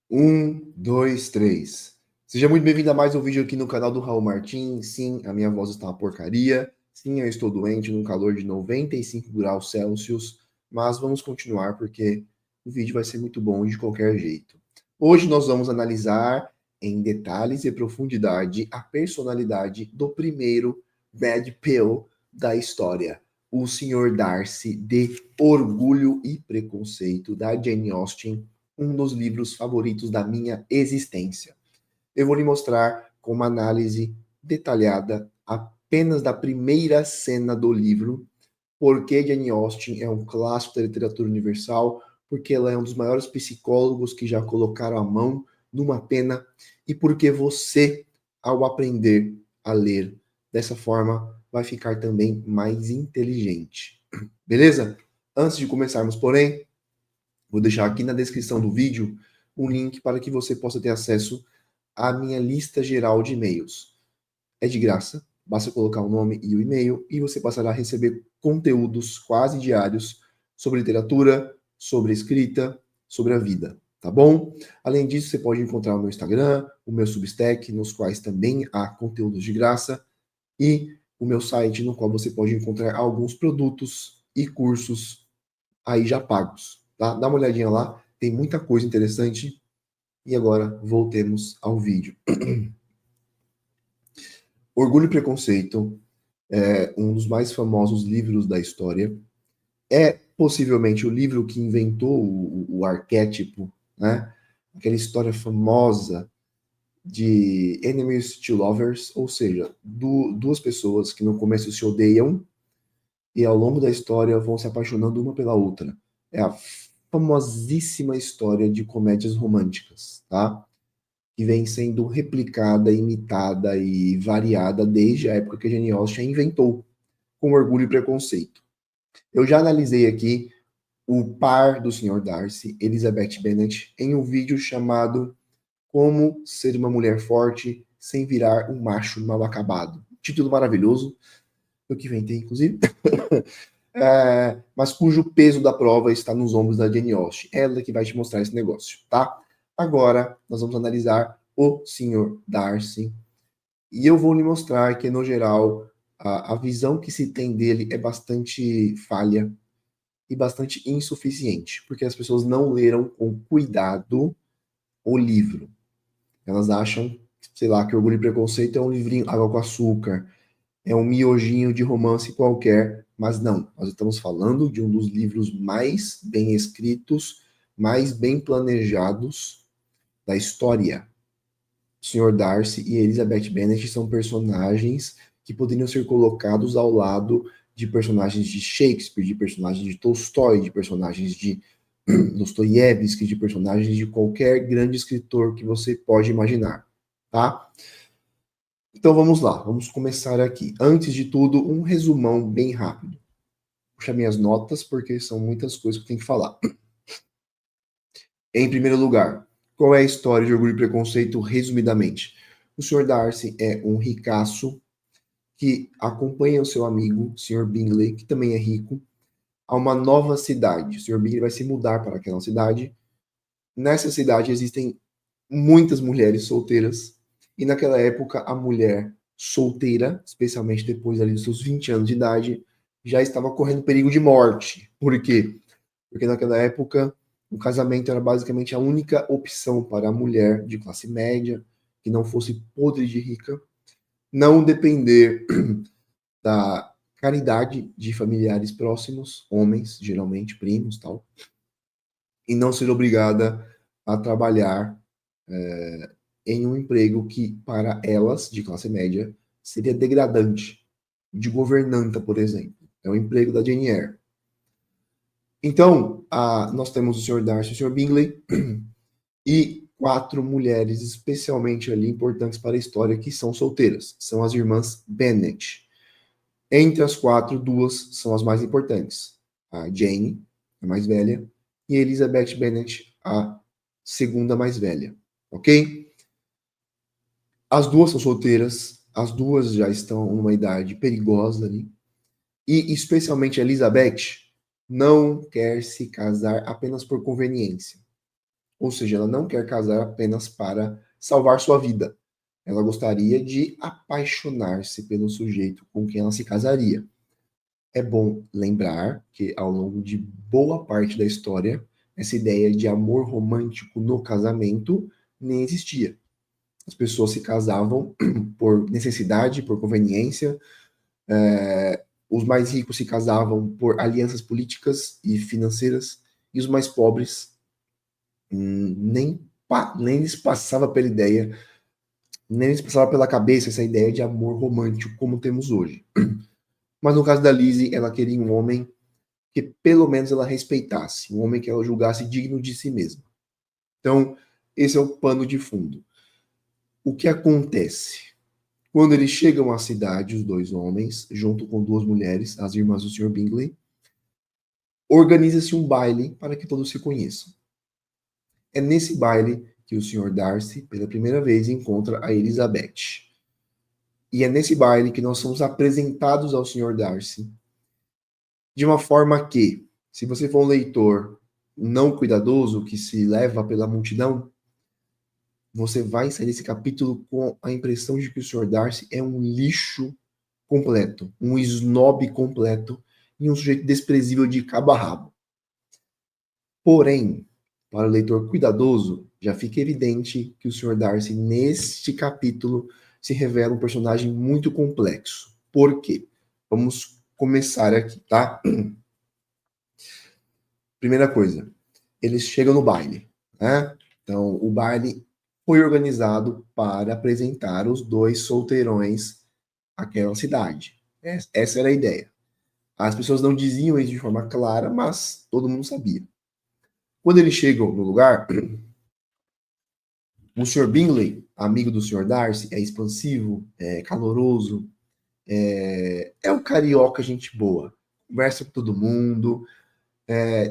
Um, dois, três. Seja muito bem-vindo a mais um vídeo aqui no canal do Raul Martins. Sim, a minha voz está uma porcaria. Sim, eu estou doente num calor de 95 graus Celsius. Mas vamos continuar porque o vídeo vai ser muito bom de qualquer jeito. Hoje nós vamos analisar em detalhes e profundidade a personalidade do primeiro Red Pill da história. O Sr. Darcy de Orgulho e Preconceito, da Jane Austen, um dos livros favoritos da minha existência. Eu vou lhe mostrar com uma análise detalhada apenas da primeira cena do livro, porque Jane Austen é um clássico da literatura universal, porque ela é um dos maiores psicólogos que já colocaram a mão numa pena e porque você, ao aprender a ler dessa forma, vai ficar também mais inteligente. Beleza? Antes de começarmos, porém, vou deixar aqui na descrição do vídeo um link para que você possa ter acesso à minha lista geral de e-mails. É de graça, basta colocar o nome e o e-mail e você passará a receber conteúdos quase diários sobre literatura, sobre escrita, sobre a vida, tá bom? Além disso, você pode encontrar o meu Instagram, o meu Substack, nos quais também há conteúdos de graça, e o meu site, no qual você pode encontrar alguns produtos e cursos aí já pagos, tá? Dá uma olhadinha lá, tem muita coisa interessante. E agora voltemos ao vídeo. Orgulho e Preconceito é um dos mais famosos livros da história. É possivelmente o livro que inventou o arquétipo, né? Aquela história famosa de enemies to lovers, ou seja, duas pessoas que no começo se odeiam e ao longo da história vão se apaixonando uma pela outra. É a famosíssima história de comédias românticas, tá? Que vem sendo replicada, imitada e variada desde a época que a Jane Austen inventou, com Orgulho e Preconceito. Eu já analisei aqui o par do Sr. Darcy, Elizabeth Bennet, em um vídeo chamado Como Ser uma Mulher Forte Sem Virar um Macho Mal Acabado. Título maravilhoso, eu que inventei, inclusive. Mas cujo peso da prova está nos ombros da Jane Austen. Ela que vai te mostrar esse negócio, tá? Agora, nós vamos analisar o Sr. Darcy. E eu vou lhe mostrar que, no geral, a visão que se tem dele é bastante falha e bastante insuficiente, porque as pessoas não leram com cuidado o livro. Elas acham, sei lá, que Orgulho e Preconceito é um livrinho água com açúcar, é um miojinho de romance qualquer, mas não. Nós estamos falando de um dos livros mais bem escritos, mais bem planejados da história. O Sr. Darcy e Elizabeth Bennet são personagens que poderiam ser colocados ao lado de personagens de Shakespeare, de personagens de Tolstói, de personagens de Dostoiévski, de personagens de qualquer grande escritor que você pode imaginar, tá? Então vamos lá, vamos começar aqui. Antes de tudo, um resumão bem rápido. Puxa minhas notas, porque são muitas coisas que eu tenho que falar. Em primeiro lugar, qual é a história de Orgulho e Preconceito, resumidamente? O Sr. Darcy é um ricaço que acompanha o seu amigo, o Sr. Bingley, que também é rico, a uma nova cidade. O Sr. Bingley vai se mudar para aquela cidade. Nessa cidade existem muitas mulheres solteiras, e naquela época a mulher solteira, especialmente depois ali dos seus 20 anos de idade, já estava correndo perigo de morte. Por quê? Porque naquela época o casamento era basicamente a única opção para a mulher de classe média, que não fosse podre de rica, não depender da caridade de familiares próximos, homens, geralmente primos, tal, e não ser obrigada a trabalhar em um emprego que, para elas, de classe média, seria degradante, de governanta, por exemplo. É o emprego da Jane Eyre. Então, nós temos o Sr. Darcy e o Sr. Bingley e quatro mulheres especialmente ali importantes para a história que são solteiras. São as irmãs Bennet. Entre as quatro, duas são as mais importantes. A Jane, a mais velha, e a Elizabeth Bennet, a segunda mais velha. Ok? As duas são solteiras, as duas já estão numa idade perigosa ali, e especialmente a Elizabeth não quer se casar apenas por conveniência. Ou seja, ela não quer casar apenas para salvar sua vida. Ela gostaria de apaixonar-se pelo sujeito com quem ela se casaria. É bom lembrar que, ao longo de boa parte da história, essa ideia de amor romântico no casamento nem existia. As pessoas se casavam por necessidade, por conveniência. Os mais ricos se casavam por alianças políticas e financeiras, e os mais pobres nem lhes passava pela ideia, nem lhes passava pela cabeça essa ideia de amor romântico como temos hoje. Mas no caso da Lizzie, ela queria um homem que pelo menos ela respeitasse, um homem que ela julgasse digno de si mesma. Então, esse é o pano de fundo. O que acontece? Quando eles chegam à cidade, os dois homens, junto com duas mulheres, as irmãs do Sr. Bingley, organiza-se um baile para que todos se conheçam. É nesse baile que o Sr. Darcy, pela primeira vez, encontra a Elizabeth. E é nesse baile que nós somos apresentados ao Sr. Darcy de uma forma que, se você for um leitor não cuidadoso, que se leva pela multidão, você vai sair desse capítulo com a impressão de que o Sr. Darcy é um lixo completo, um snob completo e um sujeito desprezível de cabo a rabo. Porém, para o leitor cuidadoso, já fica evidente que o Sr. Darcy, neste capítulo, se revela um personagem muito complexo. Por quê? Vamos começar aqui, tá? Primeira coisa, eles chegam no baile, né? Então, o baile foi organizado para apresentar os dois solteirões àquela cidade. Essa era a ideia. As pessoas não diziam isso de forma clara, mas todo mundo sabia. Quando eles chegam no lugar, o Sr. Bingley, amigo do Sr. Darcy, é expansivo, é caloroso, é um carioca gente boa. Conversa com todo mundo,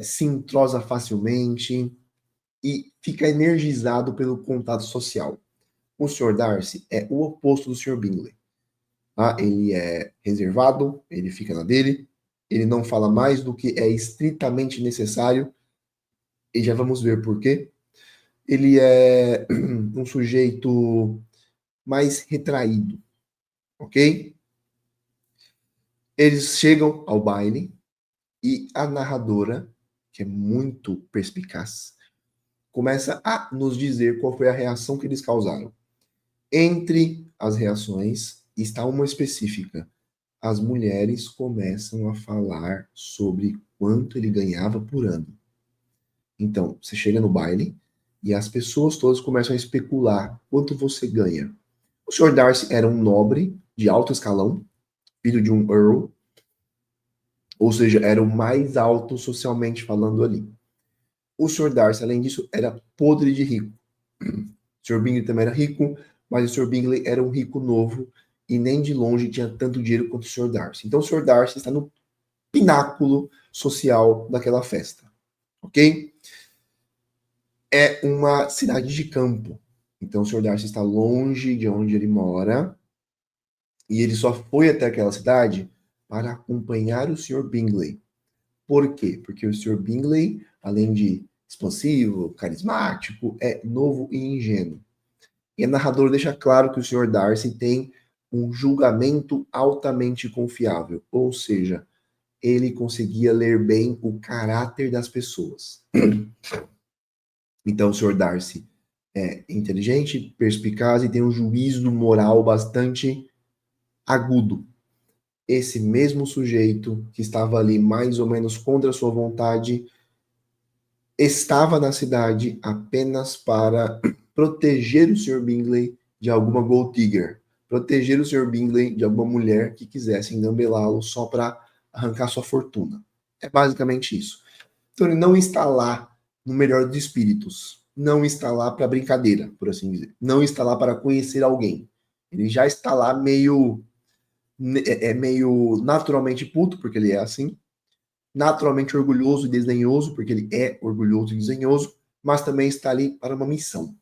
se entrosa facilmente e fica energizado pelo contato social. O Sr. Darcy é o oposto do Sr. Bingley. Tá? Ele é reservado, ele fica na dele, ele não fala mais do que é estritamente necessário, e já vamos ver por quê. Ele é um sujeito mais retraído, ok? Eles chegam ao baile e a narradora, que é muito perspicaz, começa a nos dizer qual foi a reação que eles causaram. Entre as reações está uma específica. As mulheres começam a falar sobre quanto ele ganhava por ano. Então, você chega no baile e as pessoas todas começam a especular quanto você ganha. O Sr. Darcy era um nobre de alto escalão, filho de um earl, ou seja, era o mais alto socialmente falando ali. O Sr. Darcy, além disso, era podre de rico. O Sr. Bingley também era rico, mas o Sr. Bingley era um rico novo e nem de longe tinha tanto dinheiro quanto o Sr. Darcy. Então o Sr. Darcy está no pináculo social daquela festa, ok? É uma cidade de campo. Então o Sr. Darcy está longe de onde ele mora e ele só foi até aquela cidade para acompanhar o Sr. Bingley. Por quê? Porque o Sr. Bingley, além de expansivo, carismático, é novo e ingênuo. E a narradora deixa claro que o Sr. Darcy tem um julgamento altamente confiável, ou seja, ele conseguia ler bem o caráter das pessoas. Então, o Sr. Darcy é inteligente, perspicaz e tem um juízo moral bastante agudo. Esse mesmo sujeito que estava ali mais ou menos contra a sua vontade estava na cidade apenas para proteger o Sr. Bingley de alguma gold digger, proteger o Sr. Bingley de alguma mulher que quisesse engambelá-lo só para arrancar sua fortuna. É basicamente isso. Então ele não está lá no melhor dos espíritos, não está lá para brincadeira, por assim dizer, não está lá para conhecer alguém. Ele já está lá meio naturalmente puto, porque ele é assim, naturalmente orgulhoso e desdenhoso, porque ele é orgulhoso e desdenhoso, mas também está ali para uma missão,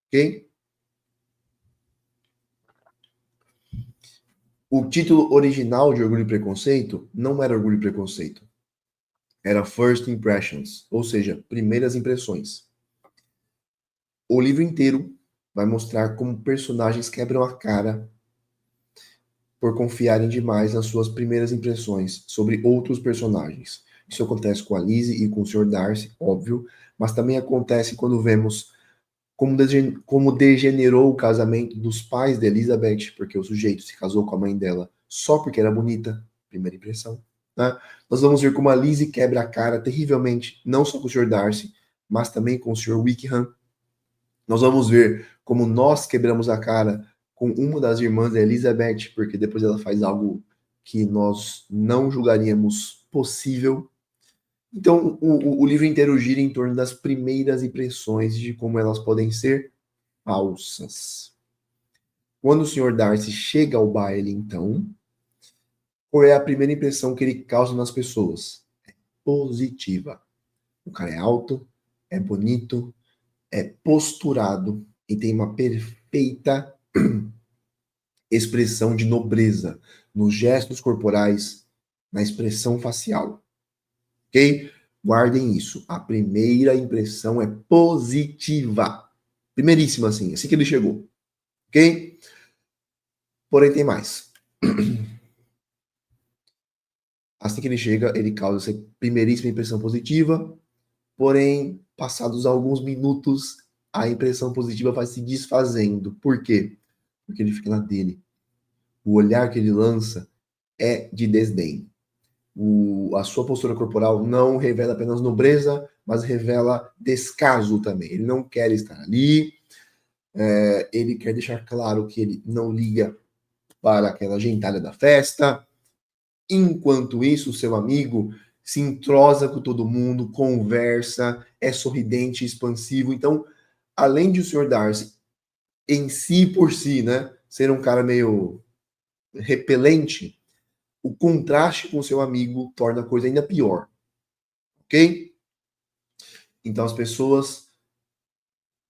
ok? O título original de Orgulho e Preconceito não era Orgulho e Preconceito, era First Impressions, ou seja, primeiras impressões. O livro inteiro vai mostrar como personagens quebram a cara por confiarem demais nas suas primeiras impressões sobre outros personagens. Isso acontece com a Lizzie e com o Sr. Darcy, óbvio, mas também acontece quando vemos como degenerou o casamento dos pais de Elizabeth, porque o sujeito se casou com a mãe dela só porque era bonita, primeira impressão. Né? Nós vamos ver como a Lizzie quebra a cara terrivelmente, não só com o Sr. Darcy, mas também com o Sr. Wickham. Nós vamos ver como nós quebramos a cara com uma das irmãs da Elizabeth, porque depois ela faz algo que nós não julgaríamos possível. Então, o livro inteiro gira em torno das primeiras impressões de como elas podem ser falsas. Quando o Sr. Darcy chega ao baile, então, qual é a primeira impressão que ele causa nas pessoas? É positiva. O cara é alto, é bonito, é posturado e tem uma perfeita expressão de nobreza nos gestos corporais, na expressão facial. Ok? Guardem isso. A primeira impressão é positiva. Primeiríssima, assim que ele chegou. Ok? Porém, tem mais. Assim que ele chega, ele causa essa primeiríssima impressão positiva, porém, passados alguns minutos, a impressão positiva vai se desfazendo. Por quê? Porque ele fica na dele. O olhar que ele lança é de desdém. A sua postura corporal não revela apenas nobreza, mas revela descaso também. Ele não quer estar ali, ele quer deixar claro que ele não liga para aquela gentalha da festa. Enquanto isso, o seu amigo se entrosa com todo mundo, conversa, é sorridente, expansivo. Então, além de o Sr. Darcy em si por si, né, ser um cara meio repelente, o contraste com o seu amigo torna a coisa ainda pior, ok? Então as pessoas,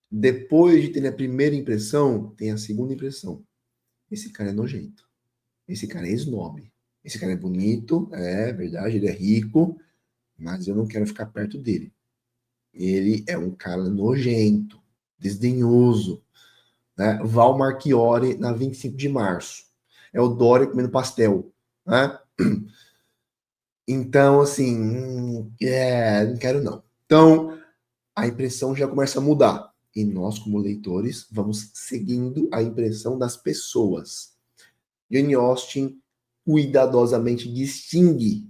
depois de ter a primeira impressão, tem a segunda impressão. Esse cara é nojento. Esse cara é snob. Esse cara é bonito, é verdade, ele é rico, mas eu não quero ficar perto dele. Ele é um cara nojento, desdenhoso, né? Val Marchiori na 25 de março. É o Dória comendo pastel, né? Então, assim, não quero não. Então, a impressão já começa a mudar. E nós, como leitores, vamos seguindo a impressão das pessoas. Jane Austen cuidadosamente distingue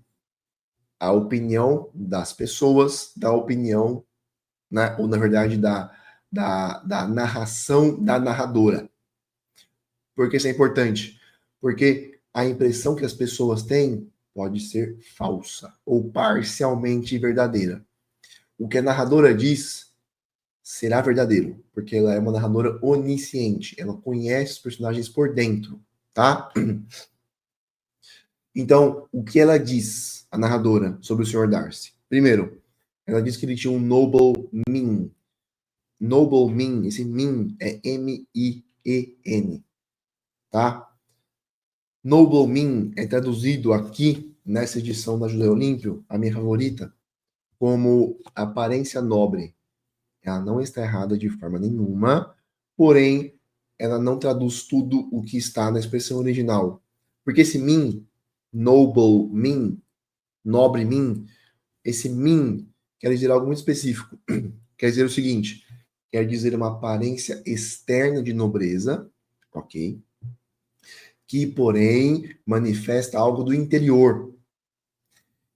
a opinião das pessoas da opinião, né, ou na verdade da narração da narradora. Por que isso é importante? Porque a impressão que as pessoas têm pode ser falsa ou parcialmente verdadeira. O que a narradora diz será verdadeiro, porque ela é uma narradora onisciente, ela conhece os personagens por dentro, tá? Então, o que ela diz, a narradora, sobre o Sr. Darcy? Primeiro, ela diz que ele tinha um noble mien. Noble mien, esse mien é M-I-E-N, tá? Noble mien é traduzido aqui, nessa edição da José Olímpio, a minha favorita, como aparência nobre. Ela não está errada de forma nenhuma, porém, ela não traduz tudo o que está na expressão original. Porque esse mien, noble mien, nobre mien, esse mien quer dizer algo muito específico. Quer dizer o seguinte, quer dizer uma aparência externa de nobreza, ok? Que, porém, manifesta algo do interior.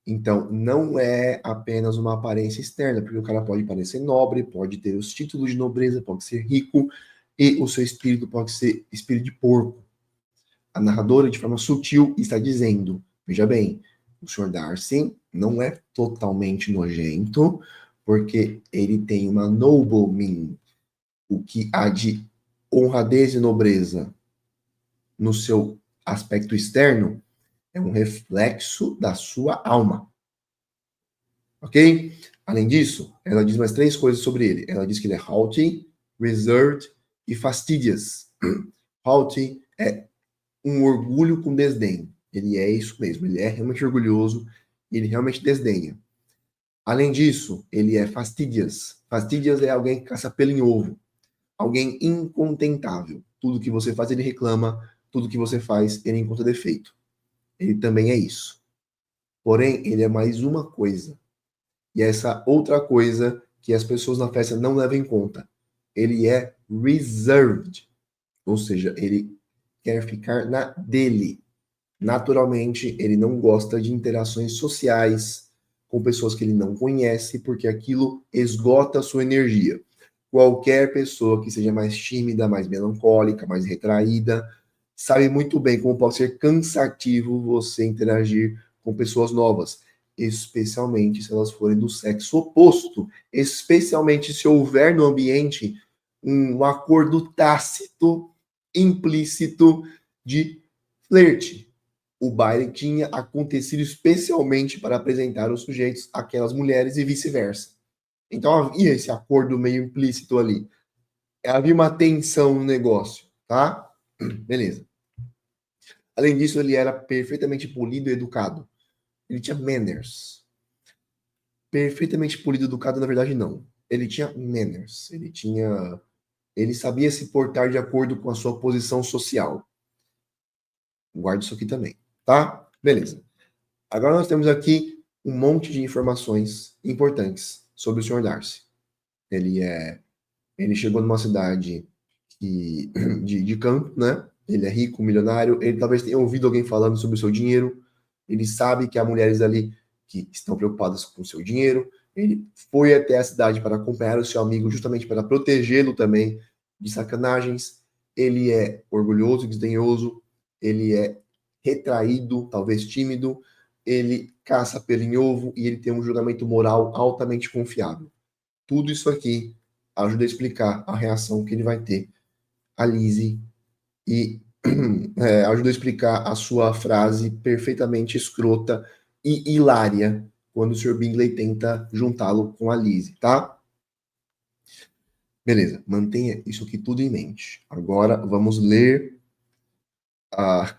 Então, não é apenas uma aparência externa, porque o cara pode parecer nobre, pode ter os títulos de nobreza, pode ser rico, e o seu espírito pode ser espírito de porco. A narradora, de forma sutil, está dizendo, veja bem, o Sr. Darcy não é totalmente nojento, porque ele tem uma noble mien, o que há de honradez e nobreza no seu aspecto externo é um reflexo da sua alma. Ok? Além disso, ela diz mais três coisas sobre ele. Ela diz que ele é haughty, reserved e fastidious. Haughty é um orgulho com desdém. Ele é isso mesmo, ele é realmente orgulhoso e ele realmente desdenha. Além disso, ele é fastidious. Fastidious é alguém que caça pelo em ovo. alguém incontentável. Tudo que você faz, ele reclama. Tudo que você faz, ele encontra defeito. Ele também é isso. Porém, ele é mais uma coisa. E essa outra coisa que as pessoas na festa não levam em conta. Ele é reserved. Ou seja, ele quer ficar na dele. Naturalmente, ele não gosta de interações sociais com pessoas que ele não conhece, porque aquilo esgota a sua energia. Qualquer pessoa que seja mais tímida, mais melancólica, mais retraída, sabe muito bem como pode ser cansativo você interagir com pessoas novas, especialmente se elas forem do sexo oposto, especialmente se houver no ambiente um acordo tácito, implícito de flerte. O baile tinha acontecido especialmente para apresentar os sujeitos àquelas mulheres e vice-versa. Então havia esse acordo meio implícito ali. Havia uma tensão no negócio, tá? Beleza. Além disso, ele era perfeitamente polido e educado. Ele tinha manners. Perfeitamente polido e educado, na verdade, não. Ele tinha manners. Ele sabia se portar de acordo com a sua posição social. Guarde isso aqui também, tá? Beleza. Agora nós temos aqui um monte de informações importantes sobre o Sr. Darcy. Ele chegou numa cidade de campo, né? Ele é rico, milionário. Ele talvez tenha ouvido alguém falando sobre o seu dinheiro. Ele sabe que há mulheres ali que estão preocupadas com o seu dinheiro. Ele foi até a cidade para acompanhar o seu amigo, justamente para protegê-lo também de sacanagens. Ele é orgulhoso, desdenhoso. Ele é retraído, talvez tímido. Ele caça pelo em ovo e ele tem um julgamento moral altamente confiável. Tudo isso aqui ajuda a explicar a reação que ele vai ter a Lizzie e ajuda a explicar a sua frase perfeitamente escrota e hilária quando o Sr. Bingley tenta juntá-lo com a Lizzie, tá? Beleza, mantenha isso aqui tudo em mente. Agora vamos ler a,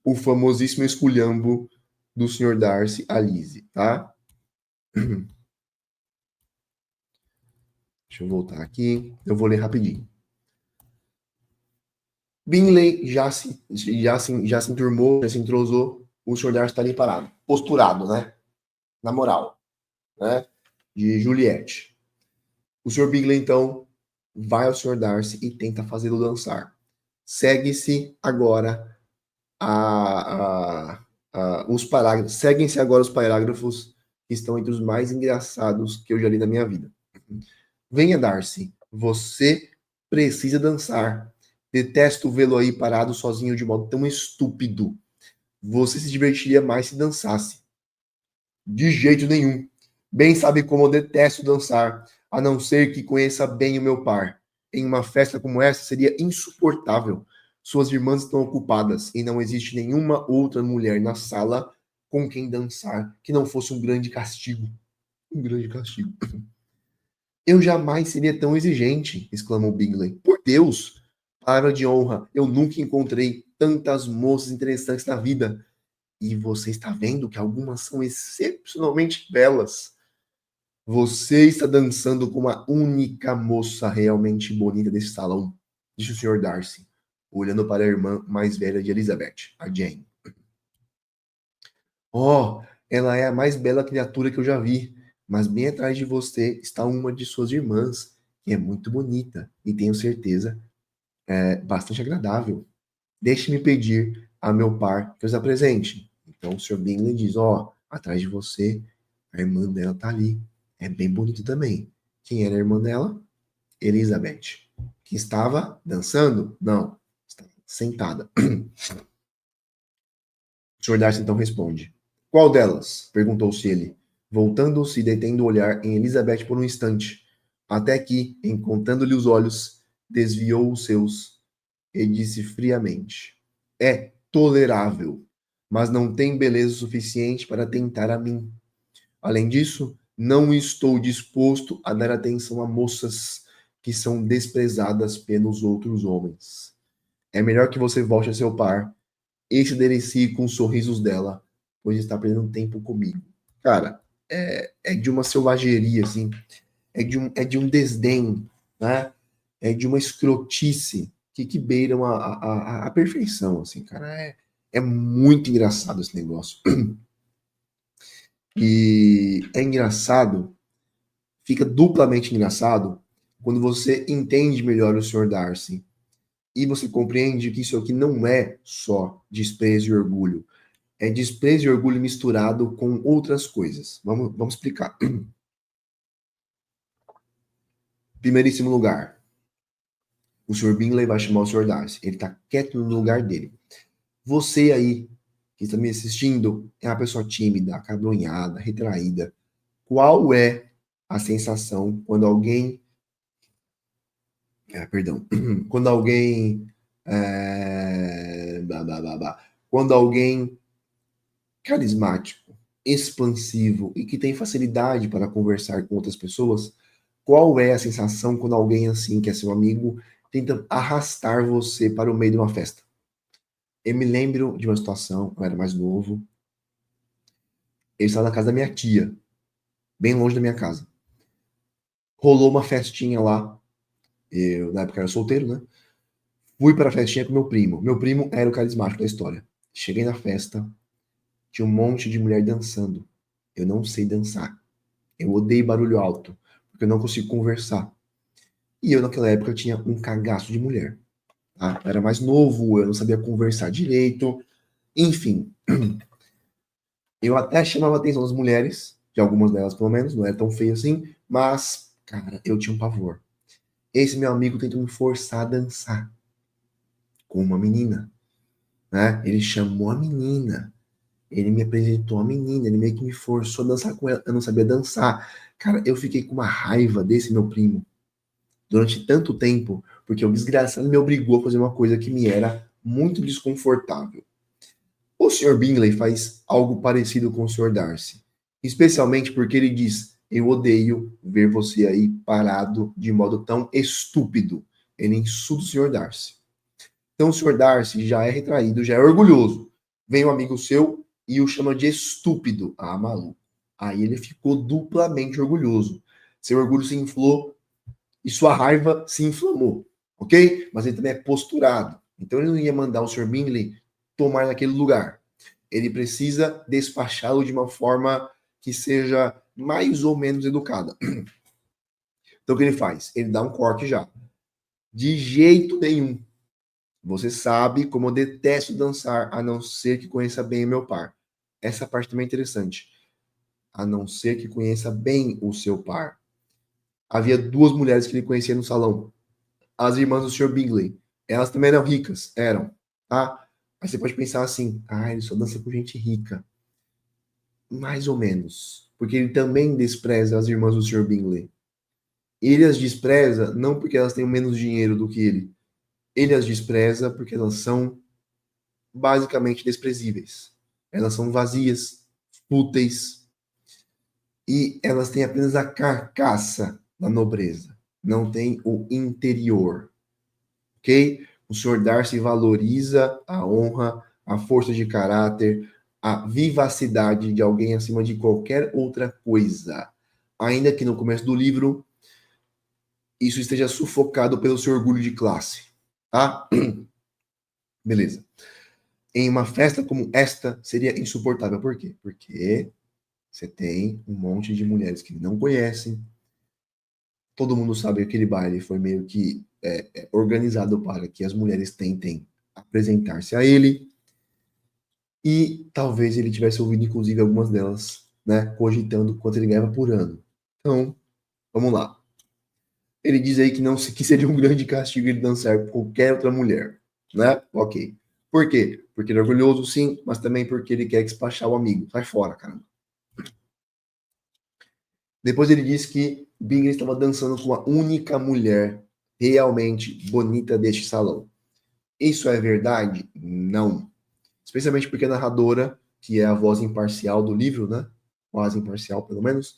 o famosíssimo esculhambo do Sr. Darcy a Lizzie, tá? Deixa eu voltar aqui, eu vou ler rapidinho. Bingley já se enturmou, já se entrosou, o Sr. Darcy está ali parado, posturado, né? Na moral, né? De Juliette. O Sr. Bingley, então, vai ao Sr. Darcy e tenta fazê-lo dançar. Segue-se agora os parágrafos. Seguem-se agora os parágrafos que estão entre os mais engraçados que eu já li na minha vida. Venha, Darcy, você precisa dançar. Detesto vê-lo aí parado sozinho de modo tão estúpido. Você se divertiria mais se dançasse. De jeito nenhum. Bem sabe como eu detesto dançar, a não ser que conheça bem o meu par. Em uma festa como essa seria insuportável. Suas irmãs estão ocupadas e não existe nenhuma outra mulher na sala com quem dançar que não fosse um grande castigo. Um grande castigo. Eu jamais seria tão exigente, exclamou Bingley. Por Deus! Palavra de honra, eu nunca encontrei tantas moças interessantes na vida. E você está vendo que algumas são excepcionalmente belas. Você está dançando com a única moça realmente bonita desse salão, disse o Sr. Darcy, olhando para a irmã mais velha de Elizabeth, a Jane. Oh, ela é a mais bela criatura que eu já vi, mas bem atrás de você está uma de suas irmãs, que é muito bonita e tenho certeza é bastante agradável. Deixe-me pedir a meu par que os apresente. Então o Sr. Bingley diz: ó, atrás de você, a irmã dela tá ali. É bem bonita também. Quem era a irmã dela? Elizabeth. Que estava dançando? Não, estava sentada. O Sr. Darcy então responde: qual delas? Perguntou-se ele, voltando-se e detendo o olhar em Elizabeth por um instante, até que, encontrando-lhe os olhos, desviou os seus e disse friamente: é tolerável, mas não tem beleza suficiente para tentar a mim. Além disso, não estou disposto a dar atenção a moças que são desprezadas pelos outros homens. É melhor que você volte a seu par e se delicie com os sorrisos dela, pois está perdendo tempo comigo. Cara, é de uma selvageria, assim, é de um desdém, né? é de uma escrotice que beiram a perfeição, assim, cara. É muito engraçado esse negócio. E é engraçado, fica duplamente engraçado, quando você entende melhor o Sr. Darcy. E você compreende que isso aqui não é só desprezo e orgulho. É desprezo e orgulho misturado com outras coisas. Vamos explicar. Primeiríssimo lugar, o Sr. Bingley vai chamar o Sr. Darcy. Ele tá quieto no lugar dele. Você aí, que está me assistindo, é uma pessoa tímida, acabronhada, retraída. Qual é a sensação quando alguém. Perdão. Quando alguém. Blá, blá, blá, blá. Quando alguém carismático, expansivo e que tem facilidade para conversar com outras pessoas, qual é a sensação quando alguém assim, que é seu amigo, tenta arrastar você para o meio de uma festa? Eu me lembro de uma situação, eu era mais novo, eu estava na casa da minha tia, bem longe da minha casa. Rolou uma festinha lá, eu na época era solteiro, né? Fui para a festinha com meu primo. Meu primo era o carismático da história. Cheguei na festa, tinha um monte de mulher dançando. Eu não sei dançar. Eu odeio barulho alto, porque eu não consigo conversar. E eu, naquela época, tinha um cagaço de mulher. Tá? Eu era mais novo, eu não sabia conversar direito. Enfim, eu até chamava a atenção das mulheres, de algumas delas pelo menos, não era tão feio assim, mas, cara, eu tinha um pavor. Esse meu amigo tentou me forçar a dançar com uma menina, né? Ele chamou a menina, ele me apresentou a menina, ele meio que me forçou a dançar com ela. Eu não sabia dançar. Cara, eu fiquei com uma raiva desse meu primo durante tanto tempo, porque o desgraçado me obrigou a fazer uma coisa que me era muito desconfortável. O Sr. Bingley faz algo parecido com o Sr. Darcy, especialmente porque ele diz: eu odeio ver você aí parado de modo tão estúpido. Ele insulta o Sr. Darcy. Então o Sr. Darcy já é retraído, já é orgulhoso. Vem um amigo seu e o chama de estúpido. Ah, maluco. Aí ele ficou duplamente orgulhoso. Seu orgulho se inflou e sua raiva se inflamou, ok? Mas ele também é posturado. Então ele não ia mandar o Sr. Bingley tomar naquele lugar. Ele precisa despachá-lo de uma forma que seja mais ou menos educada. Então o que ele faz? Ele dá um corte já. De jeito nenhum. Você sabe como eu detesto dançar, a não ser que conheça bem o meu par. Essa parte também é interessante. A não ser que conheça bem o seu par. Havia duas mulheres que ele conhecia no salão. As irmãs do Sr. Bingley. Elas também eram ricas, eram, tá? Aí você pode pensar assim, ele só dança com gente rica. Mais ou menos. Porque ele também despreza as irmãs do Sr. Bingley. Ele as despreza não porque elas têm menos dinheiro do que ele. Ele as despreza porque elas são basicamente desprezíveis. Elas são vazias, fúteis, e elas têm apenas a carcaça da nobreza. Não tem o interior. Ok? O Sr. Darcy valoriza a honra, a força de caráter, a vivacidade de alguém acima de qualquer outra coisa. Ainda que no começo do livro isso esteja sufocado pelo seu orgulho de classe. Tá? Beleza. Em uma festa como esta, seria insuportável. Por quê? Porque você tem um monte de mulheres que não conhecem. Todo mundo sabe que aquele baile foi meio que organizado para que as mulheres tentem apresentar-se a ele. E talvez ele tivesse ouvido, inclusive, algumas delas, né, cogitando quanto ele ganhava por ano. Então, vamos lá. Ele diz aí que não que seria um grande castigo ele dançar com qualquer outra mulher, né? Ok. Por quê? Porque ele é orgulhoso, sim, mas também porque ele quer despachar o amigo. Sai fora, caramba. Depois ele diz que Bingley estava dançando com a única mulher realmente bonita deste salão. Isso é verdade? Não. Especialmente porque a narradora, que é a voz imparcial do livro, né? Quase imparcial, pelo menos,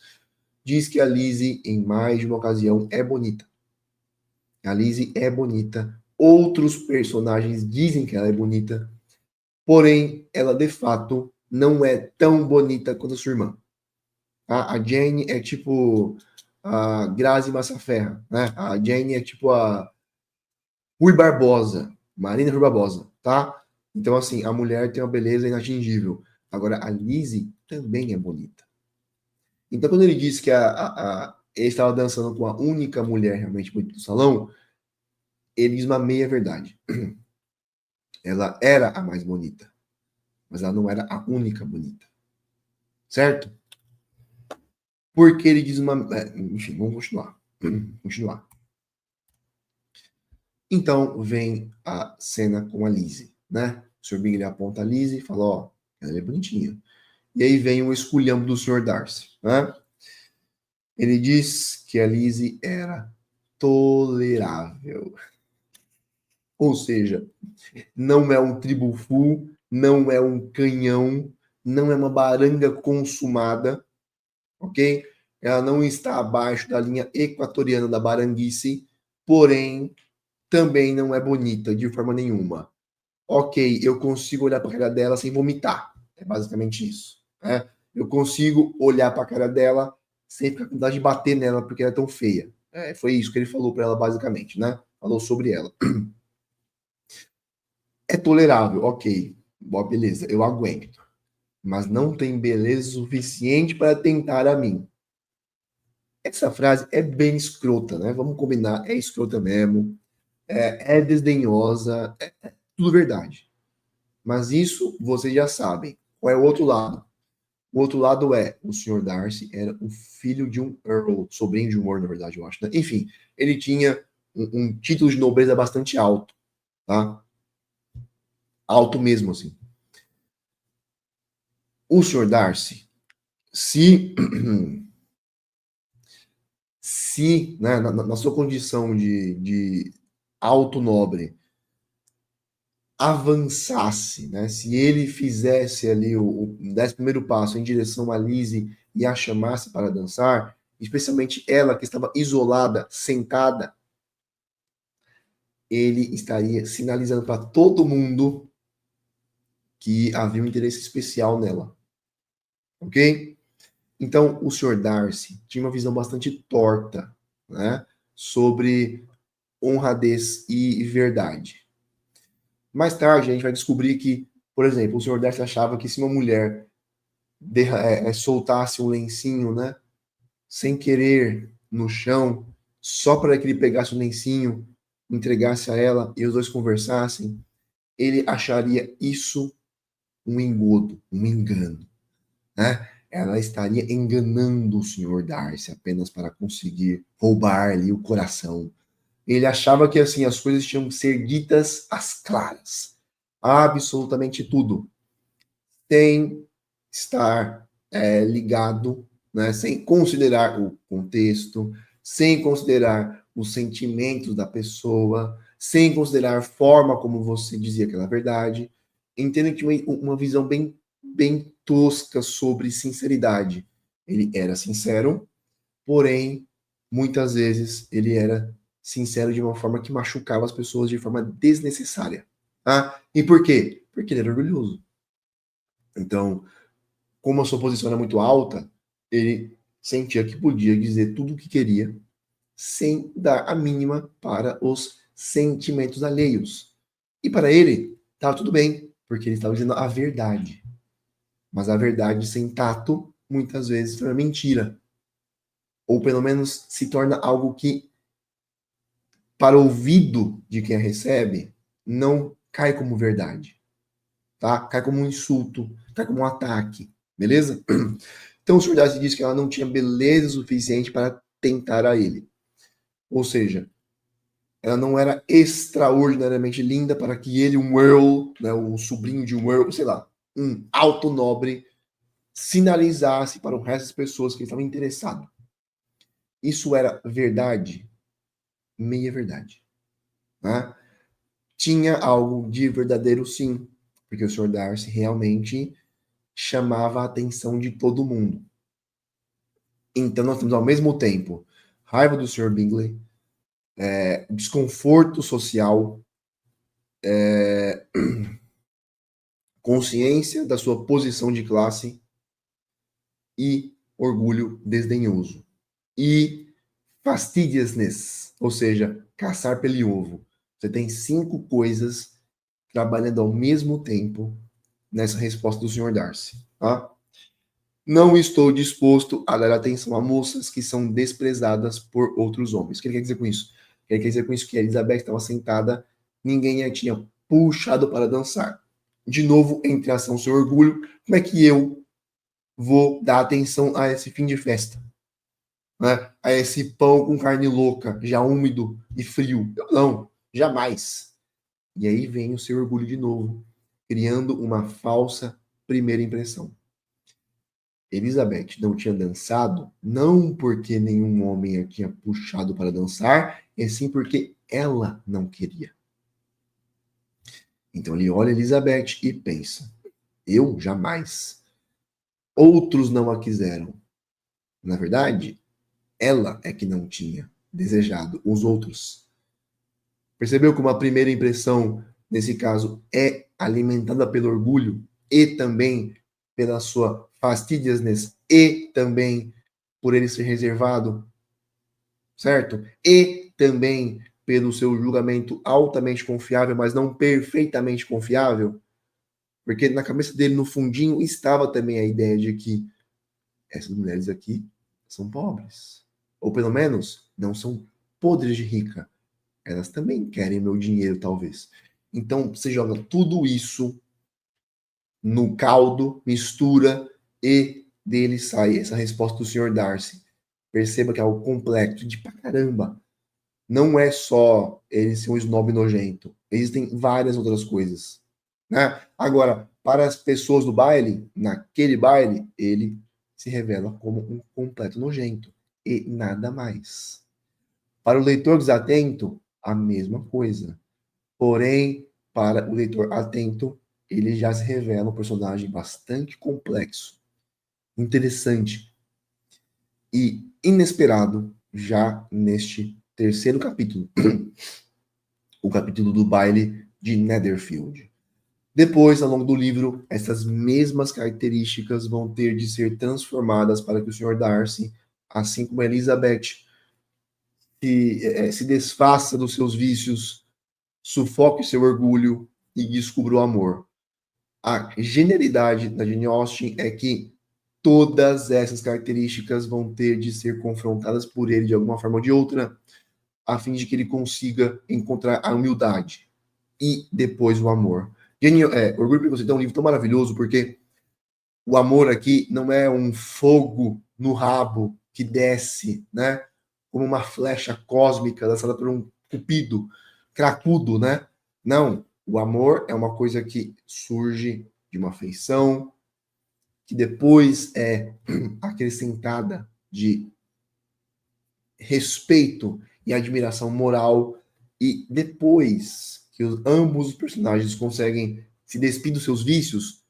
diz que a Lizzie, em mais de uma ocasião, é bonita. A Lizzie é bonita. Outros personagens dizem que ela é bonita. Porém, ela de fato não é tão bonita quanto a sua irmã. A Jane é tipo a Grazi Massaferra, né? A Jane é tipo a Rui Barbosa, Marina Rui Barbosa, tá? Então, assim, a mulher tem uma beleza inatingível. Agora, a Lizzie também é bonita. Então, quando ele disse que ele estava dançando com a única mulher realmente bonita do salão, ele diz uma meia verdade. Ela era a mais bonita, mas ela não era a única bonita. Certo? Porque ele diz uma. Enfim, vamos continuar. Continuar. Então vem a cena com a Lizzie, né? O Sr. Big ele aponta a Lizzie e fala: ó, ela é bonitinha. E aí vem o esculhambo do Sr. Darcy, né? Ele diz que a Lizzie era tolerável. Ou seja, não é um tribufu, não é um canhão, não é uma baranga consumada, ok? Ela não está abaixo da linha equatoriana da baranguice, porém também não é bonita de forma nenhuma. Ok, eu consigo olhar para a cara dela sem vomitar. É basicamente isso. Né? Eu consigo olhar para a cara dela sem ficar com vontade de bater nela porque ela é tão feia. Foi isso que ele falou para ela, basicamente, né? Falou sobre ela. É tolerável, ok. Bom, beleza, eu aguento. Mas não tem beleza suficiente para tentar a mim. Essa frase é bem escrota, né? Vamos combinar, é escrota mesmo. É desdenhosa, é tudo verdade. Mas isso vocês já sabem. Qual é o outro lado? O outro lado é o Sr. Darcy era o filho de um Earl, sobrinho de um Earl, na verdade, eu acho. Né? Enfim, ele tinha um título de nobreza bastante alto, tá? Alto mesmo, assim. O Sr. Darcy, se, se né, na sua condição de alto nobre, avançasse, né? Se ele fizesse ali o 11º passo em direção a Lizzie e a chamasse para dançar, especialmente ela que estava isolada, sentada, ele estaria sinalizando para todo mundo que havia um interesse especial nela, ok? Então, o Sr. Darcy tinha uma visão bastante torta, né, sobre honradez e verdade. Mais tarde, a gente vai descobrir que, por exemplo, o Sr. Darcy achava que se uma mulher soltasse um lencinho, né, sem querer, no chão, só para que ele pegasse o lencinho, entregasse a ela e os dois conversassem, ele acharia isso um engodo, um engano, né? Ela estaria enganando o Sr. Darcy apenas para conseguir roubar-lhe o coração. Ele achava que assim as coisas tinham que ser ditas às claras, absolutamente tudo, sem estar ligado, né, sem considerar o contexto, sem considerar os sentimentos da pessoa, sem considerar a forma como você dizia aquela verdade. Entendo que uma visão bem tosca sobre sinceridade. Ele era sincero, porém, muitas vezes ele era sincero de uma forma que machucava as pessoas de forma desnecessária. Tá? E por quê? Porque ele era orgulhoso. Então, como a sua posição era muito alta, ele sentia que podia dizer tudo o que queria sem dar a mínima para os sentimentos alheios. E para ele, estava tudo bem, porque ele estava dizendo a verdade. Mas a verdade sem tato, muitas vezes, é mentira. Ou pelo menos se torna algo que, para o ouvido de quem a recebe, não cai como verdade. Tá? Cai como um insulto, cai como um ataque. Beleza? Então o Sr. Darcy disse que ela não tinha beleza suficiente para tentar a ele. Ou seja, ela não era extraordinariamente linda para que ele, um Earl, né, o sobrinho de um Earl, sei lá, um alto nobre, sinalizasse para o resto das pessoas que ele estava interessado. Isso era verdade? Meia verdade. Né? Tinha algo de verdadeiro, sim, porque o Sr. Darcy realmente chamava a atenção de todo mundo. Então nós temos ao mesmo tempo raiva do Sr. Bingley, desconforto social, consciência da sua posição de classe e orgulho desdenhoso. E fastidiousness, ou seja, caçar pelo ovo. Você tem 5 coisas trabalhando ao mesmo tempo nessa resposta do Sr. Darcy. Tá? Não estou disposto a dar atenção a moças que são desprezadas por outros homens. O que ele quer dizer com isso? Ele quer dizer com isso que a Elizabeth estava sentada, ninguém a tinha puxado para dançar. De novo, entre ação seu orgulho, como é que eu vou dar atenção a esse fim de festa? Né? A esse pão com carne louca, já úmido e frio? Eu não, jamais. E aí vem o seu orgulho de novo, criando uma falsa primeira impressão. Elizabeth não tinha dançado, não porque nenhum homem a tinha puxado para dançar, e sim porque ela não queria. Então ele olha Elizabeth e pensa: eu jamais. Outros não a quiseram. Na verdade, ela é que não tinha desejado os outros. Percebeu como a primeira impressão, nesse caso, é alimentada pelo orgulho e também pela sua fastidiousness e também por ele ser reservado, certo? E também pelo seu julgamento altamente confiável, mas não perfeitamente confiável, porque na cabeça dele, no fundinho, estava também a ideia de que essas mulheres aqui são pobres, ou pelo menos não são podres de rica. Elas também querem meu dinheiro, talvez. Então, você joga tudo isso no caldo, mistura e dele sai essa resposta do Sr. Darcy. Perceba que é algo complexo de pra caramba. Não é só ele ser um snob nojento. Existem várias outras coisas. Né? Agora, para as pessoas do baile, naquele baile, ele se revela como um completo nojento. E nada mais. Para o leitor desatento, a mesma coisa. Porém, para o leitor atento, ele já se revela um personagem bastante complexo, interessante e inesperado já neste terceiro capítulo, o capítulo do baile de Netherfield. Depois, ao longo do livro, essas mesmas características vão ter de ser transformadas para que o Sr. Darcy, assim como Elizabeth, se desfaça dos seus vícios, sufoque seu orgulho e descubra o amor. A genialidade da Jane Austen é que todas essas características vão ter de ser confrontadas por ele de alguma forma ou de outra, a fim de que ele consiga encontrar a humildade e depois o amor. Orgulho e Preconceito é um livro tão maravilhoso porque o amor aqui não é um fogo no rabo que desce, né? Como uma flecha cósmica lançada por um cupido cracudo, né? Não, o amor é uma coisa que surge de uma afeição, que depois é acrescentada de respeito e admiração moral, e depois que ambos os personagens conseguem se despir dos seus vícios,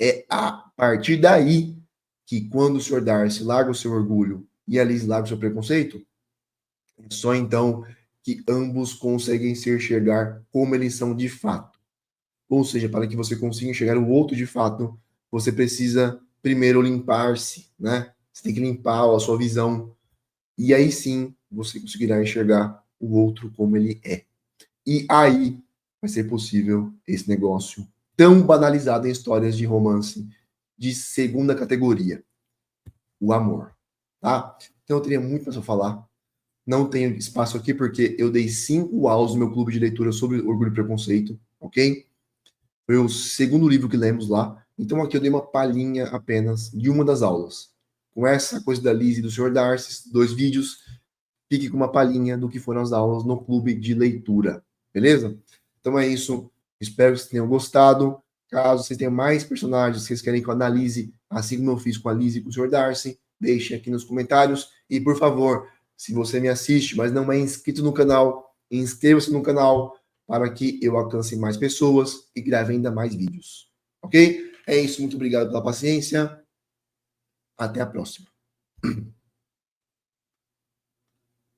é a partir daí que quando o Sr. Darcy larga o seu orgulho e a Liz larga o seu preconceito, é só então que ambos conseguem se enxergar como eles são de fato. Ou seja, para que você consiga enxergar o outro de fato, você precisa primeiro limpar-se, né? Você tem que limpar a sua visão. E aí sim você conseguirá enxergar o outro como ele é. E aí vai ser possível esse negócio tão banalizado em histórias de romance de segunda categoria, o amor. Tá? Então eu teria muito para falar. Não tenho espaço aqui porque eu dei 5 aulas no meu clube de leitura sobre Orgulho e Preconceito, ok? Foi o segundo livro que lemos lá. Então aqui eu dei uma palhinha apenas de uma das aulas. Com essa coisa da Liz e do Sr. Darcy, 2 vídeos, fique com uma palhinha do que foram as aulas no clube de leitura. Beleza? Então é isso. Espero que vocês tenham gostado. Caso vocês tenham mais personagens que vocês querem que eu analise, assim como eu fiz com a Liz e com o Sr. Darcy, deixe aqui nos comentários. E, por favor, se você me assiste, mas não é inscrito no canal, inscreva-se no canal para que eu alcance mais pessoas e grave ainda mais vídeos. Ok? É isso. Muito obrigado pela paciência. Até a próxima.